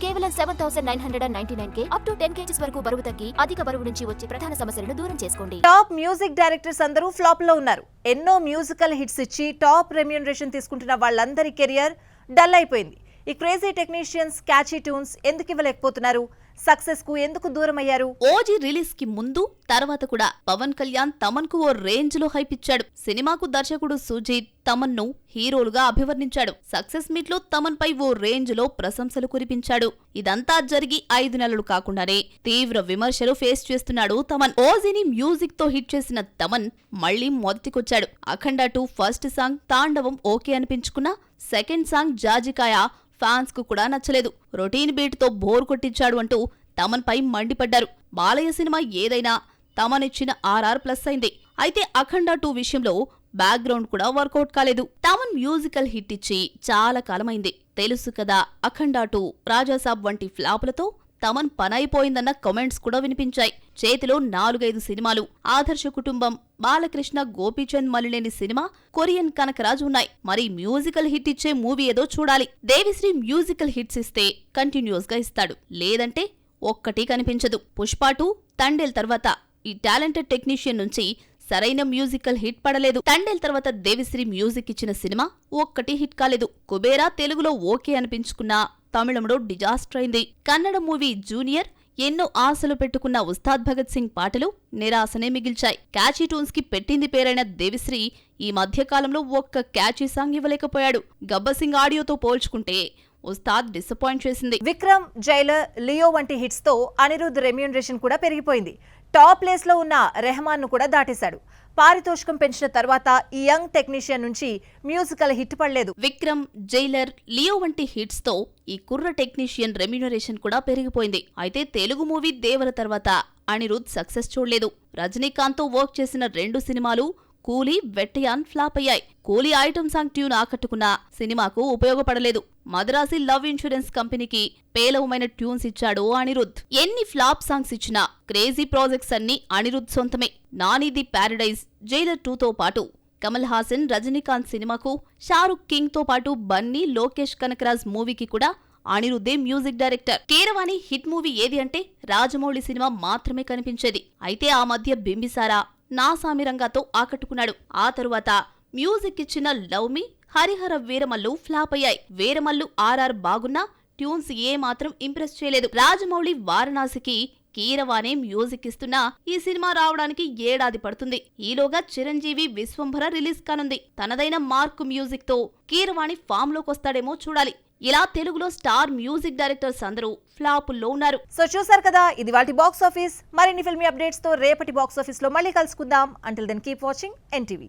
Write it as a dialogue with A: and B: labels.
A: కేవలం 7,999K up to 10 kgs వరకు బరువు తగ్గి అధిక బరువు నుంచి వచ్చే ప్రధాన సమస్యలను దూరం చేసుకోండి.
B: టాప్ మ్యూజిక్ డైరెక్టర్స్ అందరూ ఫ్లాప్ లో ఉన్నారు. ఎన్నో మ్యూజికల్ హిట్స్ ఇచ్చి టాప్ రెమ్యూనరేషన్ తీసుకుంటున్న వాళ్ళందరి కెరియర్ డల్ అయిపోయింది. ఈ క్రేజీ టెక్నీషియన్స్ క్యాచీ ట్యూన్స్ ఎందుకు ఇవ్వలేకపోతున్నారు? సక్సెస్ కు ఎందుకు దూరం అయ్యారు?
C: ఓజీ రిలీజ్ కి ముందు తర్వాత కూడా పవన్ కళ్యాణ్ తమన్ కు ఓ రేంజ్ లో హైప్ ఇచ్చాడు. సినిమాకు దర్శకుడు సుజీత్ తమన్ ను హీరోలుగా అభివర్ణించాడు. సక్సెస్ మీట్ లో తమన్ పై ఓ రేంజ్ లో ప్రశంసలు కురిపించాడు. ఇదంతా జరిగి 5 నెలలు కాకుండానే తీవ్ర విమర్శలు ఫేస్ చేస్తున్నాడు తమన్. ఓజీని మ్యూజిక్ తో హిట్ చేసిన తమన్ మళ్లీ మొదటికొచ్చాడు. అఖండ 2 ఫస్ట్ సాంగ్ తాండవం ఓకే అనిపించుకున్నా సెకండ్ సాంగ్ జాజికాయ ఫ్యాన్స్ కు కూడా నచ్చలేదు. రొటీన్ బీట్ తో బోర్ కొట్టించాడు అంటూ తమన్ పై మండిపడ్డారు. బాలయ్య సినిమా ఏదైనా తమన్ ఇచ్చిన RR+ అయింది. అయితే అఖండ 2 విషయంలో బ్యాక్గ్రౌండ్ కూడా వర్కౌట్ కాలేదు. తమన్ మ్యూజికల్ హిట్ ఇచ్చి చాలా కాలమైంది. తెలుసు కదా అఖండ 2, రాజాసాబ్ వంటి ఫ్లాపులతో తమన్ పనైపోయిందన్న కామెంట్స్ కూడా వినిపించాయి. చేతిలో 4-5 సినిమాలు, ఆదర్శ కుటుంబం, బాలకృష్ణ, గోపీచంద్ మలినేని సినిమా, కొరియన్ కనకరాజ్ ఉన్నాయి. మరి మ్యూజికల్ హిట్ ఇచ్చే మూవీ ఏదో చూడాలి. దేవిశ్రీ మ్యూజికల్ హిట్స్ ఇస్తే కంటిన్యూస్ గా ఇస్తాడు, లేదంటే ఒక్కటి కనిపించదు. పుష్ప 2, తండేల్ తర్వాత ఈ టాలెంటెడ్ టెక్నీషియన్ నుంచి సరైన మ్యూజికల్ హిట్ పడలేదు. తండేల్ తర్వాత దేవిశ్రీ మ్యూజిక్ ఇచ్చిన సినిమా ఒక్కటి హిట్ కాలేదు. కుబేరా తెలుగులో ఓకే అనిపించుకున్నా తమిళంలో డిజాస్టర్ అయింది. కన్నడ మూవీ జూనియర్ ఎన్నో ఆశలు పెట్టుకున్న ఉస్తాద్ భగత్ సింగ్ పాటలు నిరాశనే మిగిల్చాయి. క్యాచీ ట్యూన్స్ కి పెట్టింది పేరైన దేవిశ్రీ ఈ మధ్యకాలంలో ఒక్క క్యాచీ సాంగ్ ఇవ్వలేకపోయాడు. గబ్బర్ సింగ్ ఆడియోతో పోల్చుకుంటే ఉస్తాద్ డిసప్పాయింట్ చేసింది.
B: విక్రమ్, జైలర్, లియో వంటి హిట్స్ తో అనిరుద్ధ్ రెమ్యూనరేషన్ కూడా పెరిగిపోయింది. టాప్ ప్లేస్ లో ఉన్న రెహమాన్ ను కూడా దాటేశాడు. పారితోషికం పెంచిన తర్వాత ఈ యంగ్ టెక్నీషియన్ నుంచి మ్యూజికల్ హిట్ పడలేదు.
C: విక్రమ్, జైలర్, లియో వంటి హిట్స్ తో ఈ కుర్ర టెక్నీషియన్ రెమ్యూనరేషన్ కూడా పెరిగిపోయింది. అయితే తెలుగు మూవీ దేవర తర్వాత అనిరుద్ధ్ సక్సెస్ చూడలేదు. రజనీకాంత్ తో వర్క్ చేసిన 2 సినిమాలు కూలీ, వెట్టయాన్ ఫ్లాప్ అయ్యాయి. కూలీ ఐటమ్ సాంగ్ ట్యూన్ ఆకట్టుకున్న సినిమాకు ఉపయోగపడలేదు. మద్రాసి లవ్ ఇన్సూరెన్స్ కంపెనీకి పేలవమైన ట్యూన్స్ ఇచ్చాడు అనిరుద్ధ్. ఎన్ని ఫ్లాప్ సాంగ్స్ ఇచ్చినా క్రేజీ ప్రాజెక్ట్స్ అన్ని అనిరుద్ధ్ సొంతమే. నాని ది ప్యారడైజ్, జైలర్ 2 తో పాటు కమల్ హాసన్, రజనీకాంత్ సినిమాకు షారుఖ్ కింగ్ తో పాటు బన్నీ, లోకేష్ కనకరాజ్ మూవీకి కూడా అనిరుద్ధే music director. Keeravani hit movie ఏది అంటే రాజమౌళి సినిమా మాత్రమే కనిపించేది. అయితే ఆ మధ్య బింబిసారా, నా సామిరంగాతో ఆకట్టుకున్నాడు. ఆ తరువాత మ్యూజిక్ ఇచ్చిన లవ్ మీ, హరిహర వీరమల్లు ఫ్లాప్ అయ్యాయి. వీరమల్లు RR బాగున్నా ట్యూన్స్ ఏ మాత్రం ఇంప్రెస్ చేయలేదు. రాజమౌళి వారణాసికి కీరవాణి మ్యూజిక్ ఇస్తున్నా ఈ సినిమా రావడానికి ఏడాది పడుతుంది. ఈలోగా చిరంజీవి విశ్వంభర రిలీజ్ కానుంది. తనదైన మార్క్ మ్యూజిక్ తో కీరవాణి ఫామ్ లోకొస్తాడేమో చూడాలి. ఇలా తెలుగులో స్టార్ మ్యూజిక్ డైరెక్టర్స్ అందరూ ఫ్లాపుల్లో ఉన్నారు.
B: సో చూసారు కదా, ఇది వాటి బాక్స్ ఆఫీస్. మరిన్ని ఫిల్మీ అప్డేట్స్ తో రేపటి బాక్స్ ఆఫీస్ లో మళ్ళీ కలుసుకుందాం. Until then keep watching NTV.